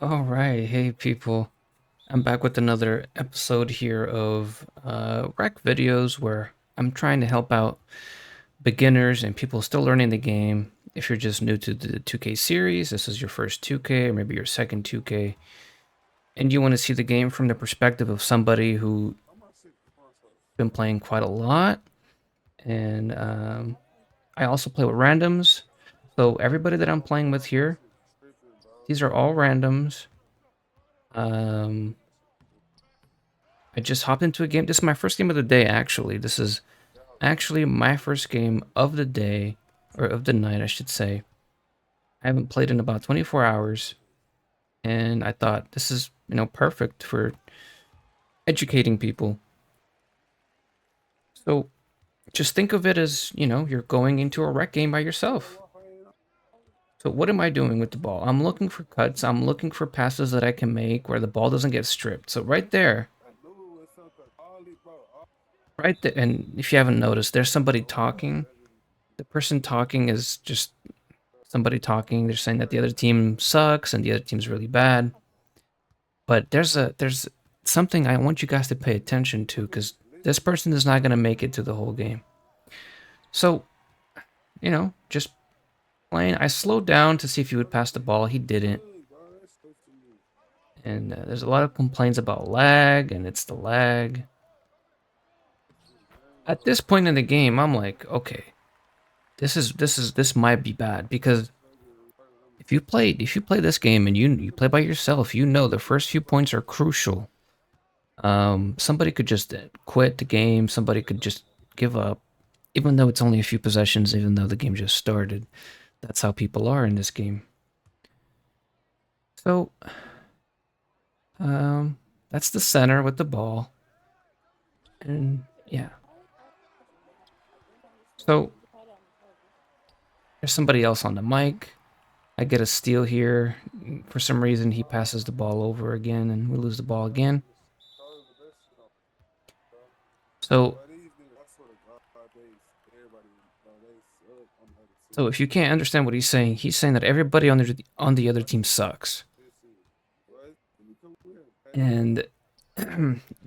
All right, hey people. I'm back with another episode here of rec videos where I'm trying to help out beginners and people still learning the game. If you're just new to the 2K series, this is your first 2K or maybe your second 2K, and you want to see the game from the perspective of somebody who's been playing quite a lot. And I also play with randoms. So everybody that I'm playing with here, these are all randoms. Um, I just hopped into a game. This is my first game of the day, actually. This is actually my first game of the day, or of the night, I should say. I haven't played in about 24 hours, and I thought this is, perfect for educating people. So just think of it as, you're going into a rec game by yourself. So what am I doing with the ball? I'm looking for cuts. I'm looking for passes that I can make where the ball doesn't get stripped. So right there, and if you haven't noticed, there's somebody talking. The person talking is just somebody talking. They're saying that the other team sucks and the other team's really bad. But there's something I want you guys to pay attention to, because this person is not going to make it to the whole game. So, just playing. I slowed down to see if he would pass the ball. He didn't. And there's a lot of complaints about lag, and it's the lag. At this point in the game, I'm like, okay, this might be bad, because if you play this game and you play by yourself, the first few points are crucial. Somebody could just quit the game. Somebody could just give up, even though it's only a few possessions, even though the game just started. That's how people are in this game. So, that's the center with the ball. And yeah. So, there's somebody else on the mic. I get a steal here. For some reason, he passes the ball over again, and we lose the ball again. So, if you can't understand what he's saying that everybody on the other team sucks. And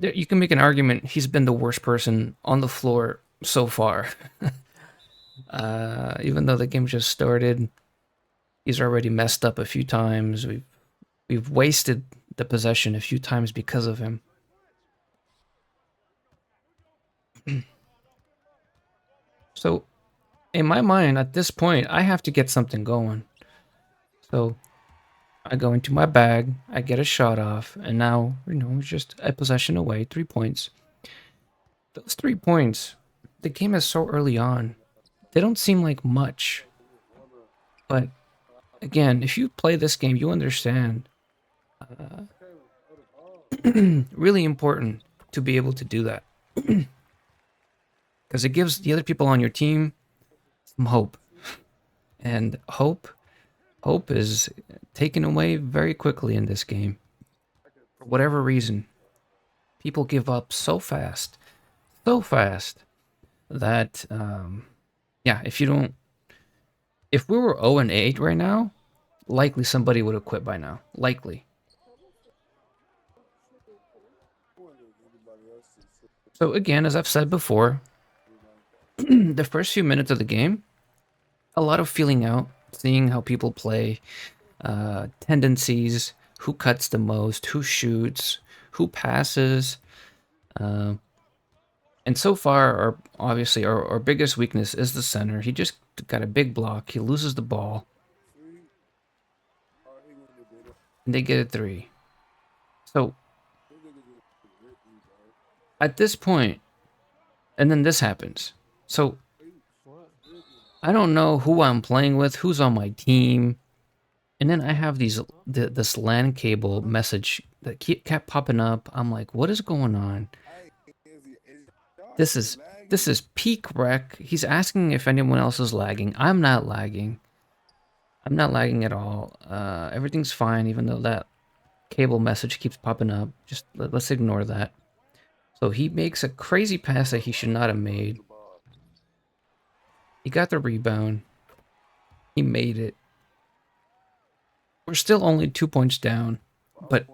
you can make an argument he's been the worst person on the floor so far. Even though the game just started, he's already messed up a few times. We've wasted the possession a few times because of him. So, in my mind, at this point, I have to get something going. So, I go into my bag, I get a shot off, and now, it's just a possession away, 3 points. Those 3 points, the game is so early on. They don't seem like much. But, again, if you play this game, you understand. Really important to be able to do that. Because it gives the other people on your team some hope. And hope is taken away very quickly in this game. For whatever reason, people give up so fast that, yeah, if we were 0-8 right now, likely somebody would have quit by now. Likely. So again, as I've said before, the first few minutes of the game, a lot of feeling out, seeing how people play, tendencies, who cuts the most, who shoots, who passes. And so far, obviously, our biggest weakness is the center. He just got a big block. He loses the ball. And they get a 3. So, at this point, and then this happens. So, I don't know who I'm playing with, who's on my team. And then I have this LAN cable message that kept popping up. I'm like, what is going on? This is peak rec. He's asking if anyone else is lagging. I'm not lagging. I'm not lagging at all. Everything's fine, even though that cable message keeps popping up. Just let's ignore that. So he makes a crazy pass that he should not have made. He got the rebound. He made it. We're still only 2 points down, but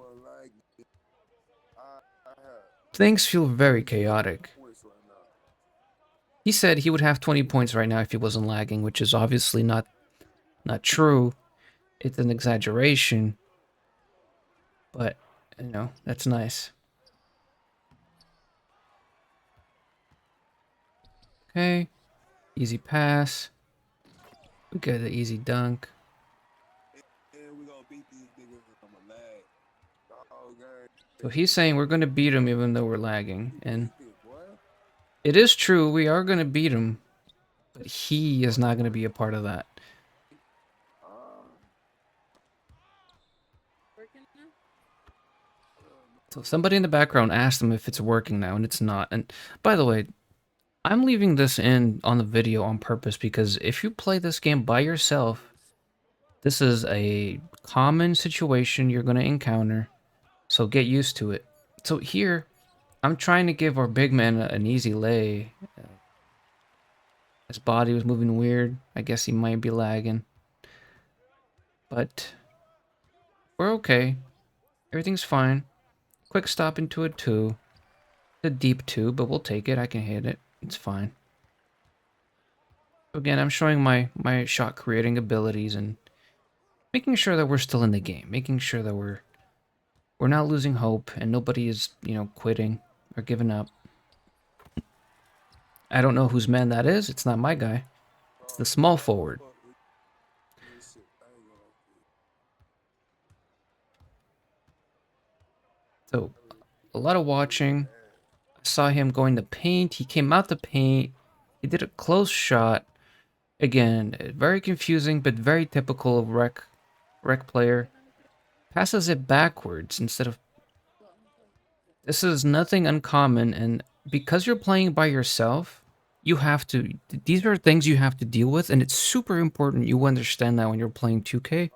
things feel very chaotic. He said he would have 20 points right now if he wasn't lagging, which is obviously not true. It's an exaggeration, but you know, that's nice. Okay, easy pass. We get the easy dunk. So he's saying we're going to beat him even though we're lagging, and it is true, we are going to beat him, but he is not going to be a part of that. So somebody in the background asked him if it's working now, and it's not. And by the way, I'm leaving this in on the video on purpose because if you play this game by yourself, this is a common situation you're going to encounter, so get used to it. So here, I'm trying to give our big man an easy lay. His body was moving weird. I guess he might be lagging. But we're okay. Everything's fine. Quick stop into a 2. A deep 2, but we'll take it. I can hit it. It's fine. Again, I'm showing my shot creating abilities and making sure that we're still in the game. Making sure that we're not losing hope and nobody is, you know, quitting or giving up. I don't know whose man that is. It's not my guy. It's the small forward. So, a lot of watching. I saw him going to paint. He came out the paint. He did a close shot. Again, very confusing, but very typical of rec player. Passes it backwards instead of... This is nothing uncommon, and because you're playing by yourself, you have to... These are things you have to deal with, and it's super important you understand that when you're playing 2K.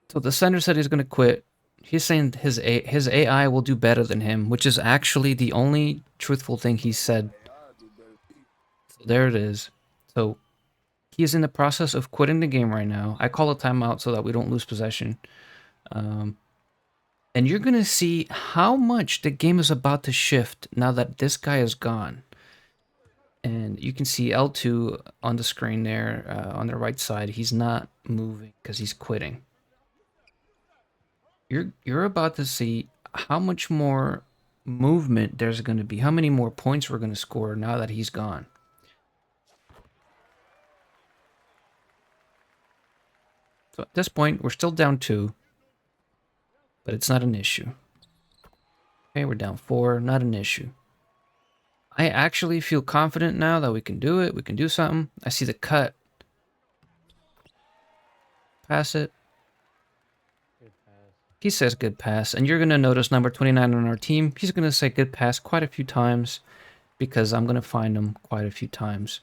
So the center said he's going to quit. He's saying his AI will do better than him, which is actually the only truthful thing he said. So there it is. So he is in the process of quitting the game right now. I call a timeout so that we don't lose possession. And you're going to see how much the game is about to shift now that this guy is gone. And you can see L2 on the screen there on the right side. He's not moving because he's quitting. You're about to see how much more movement there's going to be, how many more points we're going to score now that he's gone. So at this point, we're still down 2, but it's not an issue. Okay, we're down 4, not an issue. I actually feel confident now that we can do it, we can do something. I see the cut. Pass it. He says good pass, and you're going to notice number 29 on our team, he's going to say good pass quite a few times because I'm going to find him quite a few times.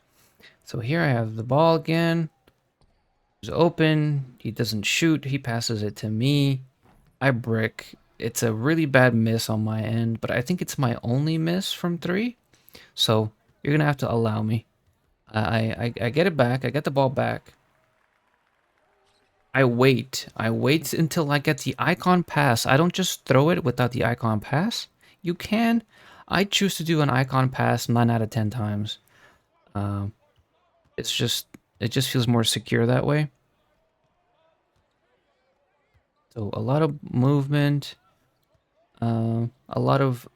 So here I have the ball again. He's open. He doesn't shoot. He passes it to me. I brick. It's a really bad miss on my end, but I think it's my only miss from 3. So you're going to have to allow me. I get it back. I get the ball back. I wait until I get the icon pass. I don't just throw it without the icon pass. You can. I choose to do an icon pass 9 out of 10 times. It just feels more secure that way. So a lot of movement, a lot of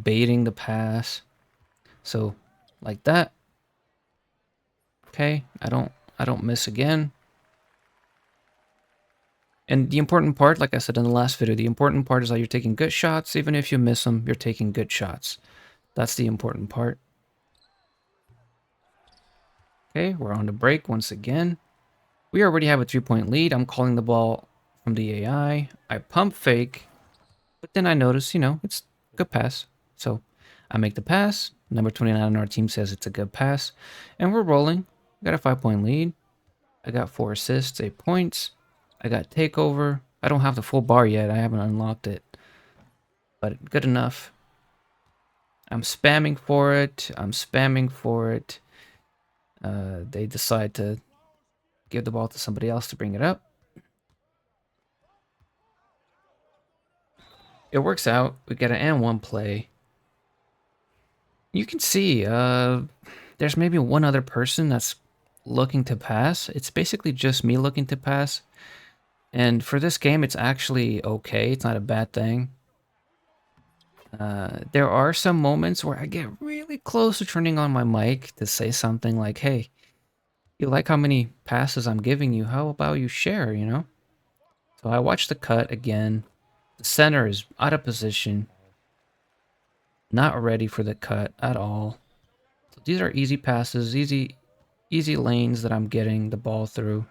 baiting the pass. So like that. Okay, I don't miss again. And the important part, like I said in the last video, the important part is that you're taking good shots. Even if you miss them, you're taking good shots. That's the important part. Okay, we're on the break once again. We already have a 3-point lead. I'm calling the ball from the AI. I pump fake, but then I notice, you know, it's a good pass. So I make the pass. Number 29 on our team says it's a good pass. And we're rolling. We got a 5-point lead. I got 4 assists, 8 points. I got takeover. I don't have the full bar yet. I haven't unlocked it. But good enough. I'm spamming for it. I'm spamming for it. They decide to give the ball to somebody else to bring it up. It works out. We get an and one play. You can see there's maybe one other person that's looking to pass. It's basically just me looking to pass. And for this game, it's actually okay. It's not a bad thing. There are some moments where I get really close to turning on my mic to say something like, hey, you like how many passes I'm giving you? How about you share, you know? So I watch the cut again. The center is out of position. Not ready for the cut at all. So these are easy passes, easy lanes that I'm getting the ball through.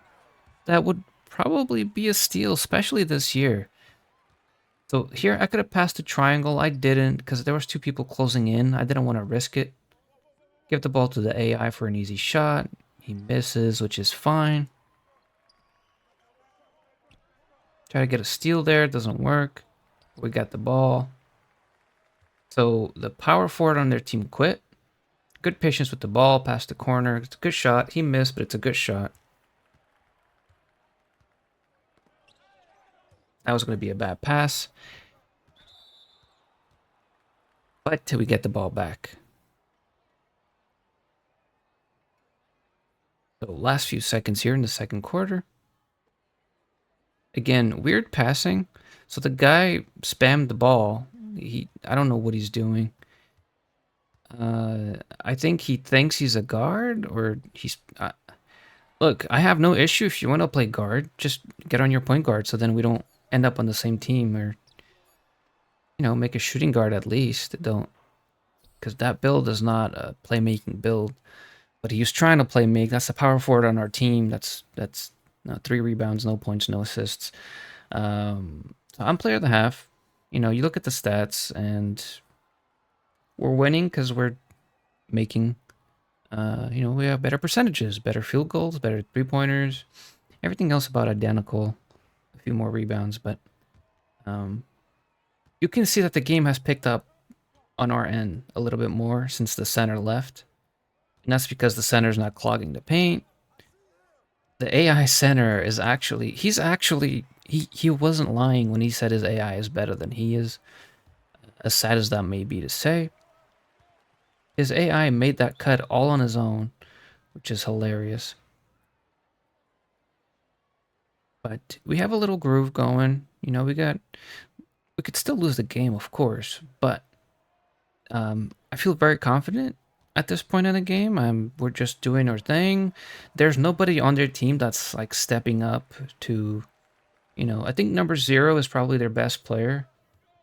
That would probably be a steal, especially this year. So here I could have passed a triangle. I didn't because there was two people closing in. I didn't want to risk it. Give the ball to the AI for an easy shot. He misses, which is fine. Try to get a steal there. It doesn't work. We got the ball. So the power forward on their team quit. Good patience with the ball. Past the corner. It's a good shot. He missed, but it's a good shot. That was going to be a bad pass. But till we get the ball back. So last few seconds here in the second quarter. Again, weird passing. So the guy spammed the ball. I don't know what he's doing. I think he thinks he's a guard, or he's... look, I have no issue if you want to play guard. Just get on your point guard so then we don't end up on the same team, or, you know, make a shooting guard at least. Don't... because that build is not a playmaking build. But he was trying to play make. That's the power forward on our team. That's 3 rebounds, no points, no assists. So I'm player of the half. You know, you look at the stats, and we're winning because we're making, you know, we have better percentages, better field goals, better 3-pointers. Everything else about identical. A few more rebounds, but you can see that the game has picked up on our end a little bit more since the center left. And that's because the center's not clogging the paint. The AI center is actually... he wasn't lying when he said his AI is better than he is. As sad as that may be to say. His AI made that cut all on his own, which is hilarious. But we have a little groove going. You know, we could still lose the game, of course, but I feel very confident at this point in the game. We're just doing our thing. There's nobody on their team that's like stepping up to, you know, I think number 0 is probably their best player.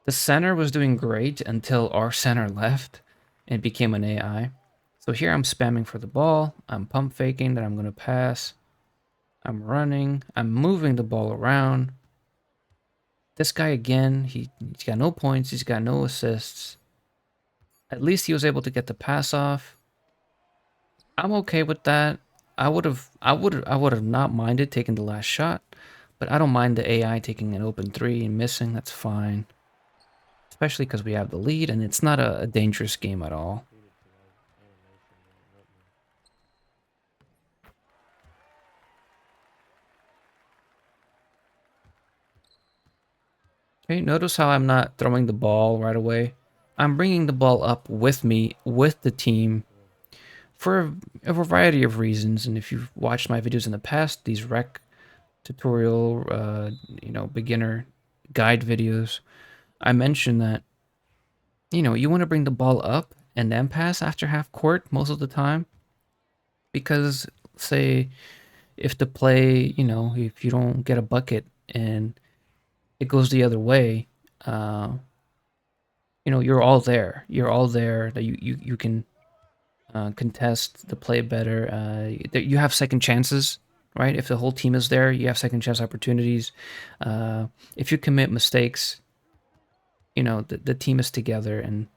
The center was doing great until our center left and became an AI. So here I'm spamming for the ball. I'm pump faking that I'm going to pass. I'm running. I'm moving the ball around. This guy again, he's got no points. He's got no assists. At least he was able to get the pass off. I'm okay with that. I would have not minded taking the last shot, but I don't mind the AI taking an open 3 and missing. That's fine. Especially because we have the lead, and it's not a dangerous game at all. Okay, notice how I'm not throwing the ball right away. I'm bringing the ball up with me, with the team, for a variety of reasons. And if you've watched my videos in the past, these rec tutorial, you know, beginner guide videos, I mentioned that, you know, you want to bring the ball up and then pass after half court most of the time. Because, say, if the play, you know, if you don't get a bucket and it goes the other way, you know, you're all there. You're all there. That you can contest the play better. You have second chances, right? If the whole team is there, you have second chance opportunities. If you commit mistakes, you know, the team is together, and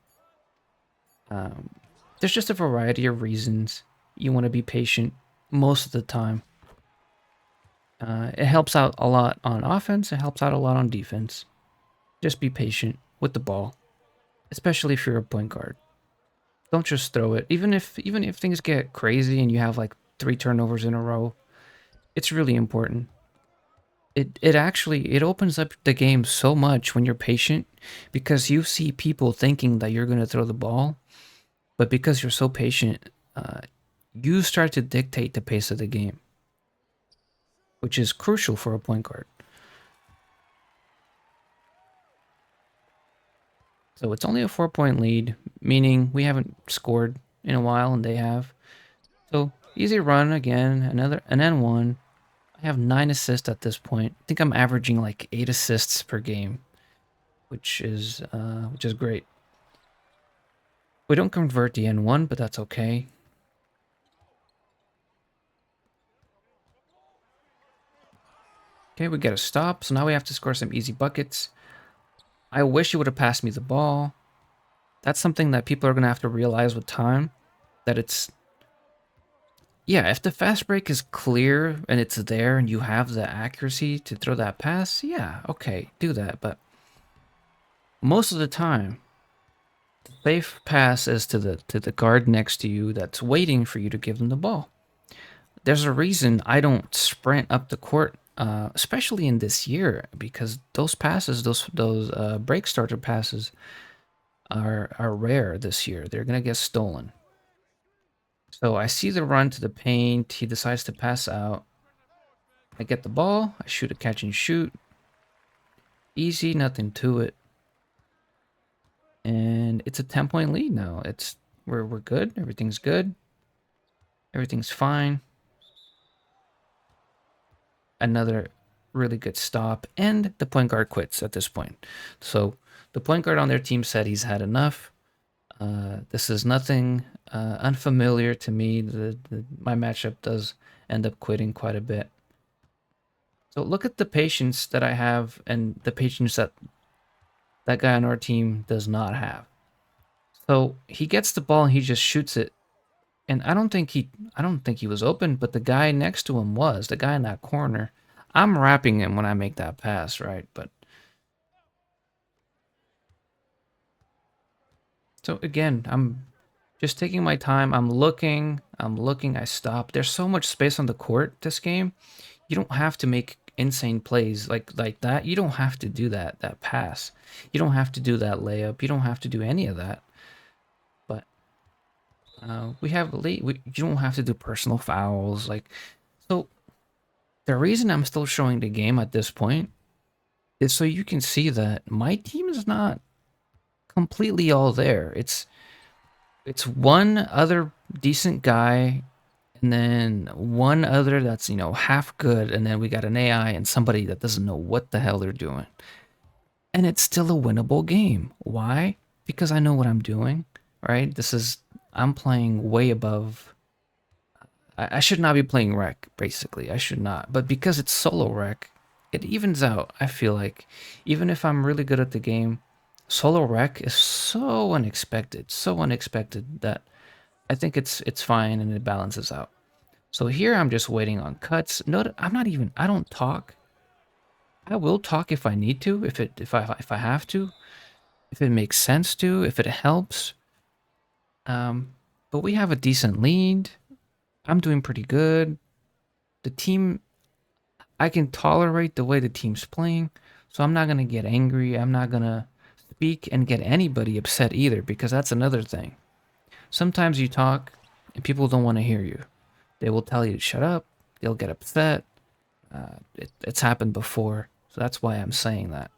there's just a variety of reasons you want to be patient most of the time. It helps out a lot on offense. It helps out a lot on defense. Just be patient with the ball, especially if you're a point guard. Don't just throw it. Even if things get crazy and you have like 3 turnovers in a row. It's really important. It opens up the game so much when you're patient, because you see people thinking that you're going to throw the ball, but because you're so patient, you start to dictate the pace of the game, which is crucial for a point guard. So it's only a 4-point lead, meaning we haven't scored in a while and they have. So easy run again, another an N1. I have 9 assists at this point. I think I'm averaging like 8 assists per game, which is great. We don't convert the N1, but that's okay. Okay, we get a stop, so now we have to score some easy buckets. I wish he would have passed me the ball. That's something that people are going to have to realize with time, that it's... Yeah, if the fast break is clear and it's there and you have the accuracy to throw that pass, yeah, okay, do that. But most of the time, the safe pass is to the guard next to you that's waiting for you to give them the ball. There's a reason I don't sprint up the court, especially in this year, because those passes, those break starter passes, are rare this year. They're gonna get stolen. So I see the run to the paint. He decides to pass out. I get the ball. I shoot a catch and shoot. Easy, nothing to it. And it's a 10-point lead now. We're good. Everything's good. Everything's fine. Another really good stop, and the point guard quits at this point. So the point guard on their team said he's had enough. This is nothing unfamiliar to me. My matchup does end up quitting quite a bit. So look at the patience that I have and the patience that that guy on our team does not have. So he gets the ball and he just shoots it. And I don't think he was open, but the guy next to him was, the guy in that corner. I'm wrapping him when I make that pass, right? But so again, I'm just taking my time. I'm looking, I stop. There's so much space on the court this game. You don't have to make insane plays like that. You don't have to do that pass. You don't have to do that layup. You don't have to do any of that. But we have you don't have to do personal fouls. Like, so the reason I'm still showing the game at this point is so you can see that my team is not completely all there. It's one other decent guy, and then one other that's, half good, and then we got an AI and somebody that doesn't know what the hell they're doing. And it's still a winnable game. Why? Because I know what I'm doing, right? I'm playing way above. I should not be playing rec, basically. I should not. But because it's solo rec, it evens out, I feel like. Even if I'm really good at the game, solo rec is so unexpected that I think it's fine and it balances out. So here I'm just waiting on cuts. Note, I don't talk. I will talk if I need to, if I have to, if it makes sense to, if it helps. But we have a decent lead. I'm doing pretty good. The team, I can tolerate the way the team's playing, so I'm not gonna get angry. I'm not gonna speak and get anybody upset either, because that's another thing. Sometimes you talk and people don't want to hear you. They will tell you to shut up. They'll get upset. It's happened before, so that's why I'm saying that.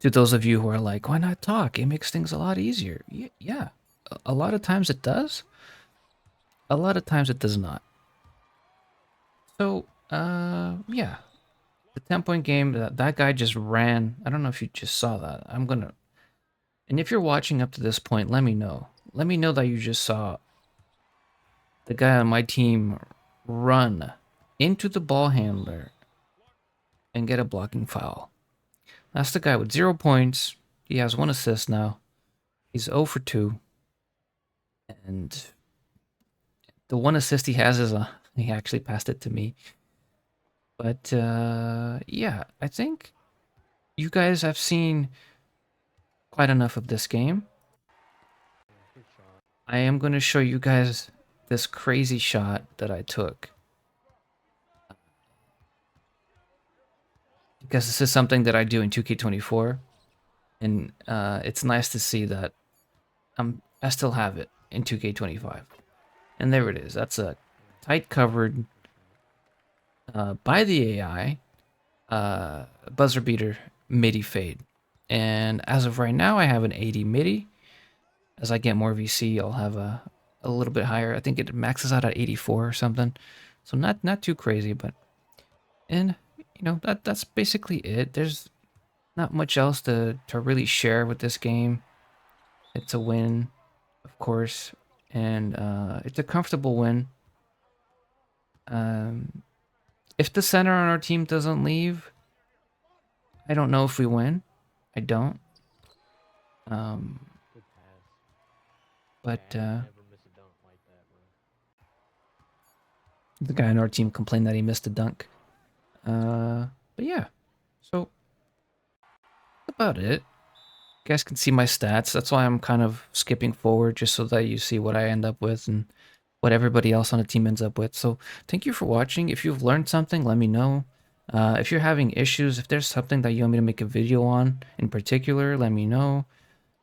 To those of you who are like, why not talk? It makes things a lot easier. Yeah, a lot of times it does. A lot of times it does not. So, yeah. The 10-point game, that guy just ran. I don't know if you just saw that. And if you're watching up to this point, let me know. Let me know that you just saw the guy on my team run into the ball handler and get a blocking foul. That's the guy with 0 points. He has 1 assist now. He's 0 for 2. And the 1 assist he has is he actually passed it to me. But yeah, I think you guys have seen quite enough of this game. I am going to show you guys this crazy shot that I took. Because this is something that I do in 2K24. And it's nice to see that I still have it in 2K25. And there it is. That's a tight covered by the AI buzzer beater MIDI fade. And as of right now, I have an 80 MIDI. As I get more VC, I'll have a little bit higher. I think it maxes out at 84 or something. So not too crazy, but and you know that's basically it. There's not much else to really share with this game. It's a win, of course, and it's a comfortable win. If the center on our team doesn't leave, I don't know if we win. I don't. Um, Good pass. but Never miss a dunk like that, bro. the guy on our team complained that he missed a dunk. But yeah, so that's about it. You guys can see my stats. That's why I'm kind of skipping forward, just so that you see what I end up with and what everybody else on the team ends up with. So thank you for watching. If you've learned something, let me know. If you're having issues, if there's something that you want me to make a video on in particular, let me know.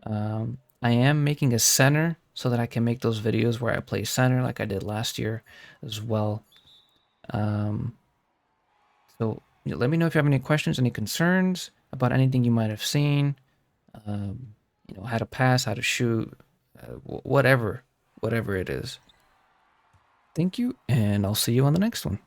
I am making a center so that I can make those videos where I play center like I did last year as well. So let me know if you have any questions, any concerns about anything you might have seen. How to pass, how to shoot, whatever it is. Thank you, and I'll see you on the next one.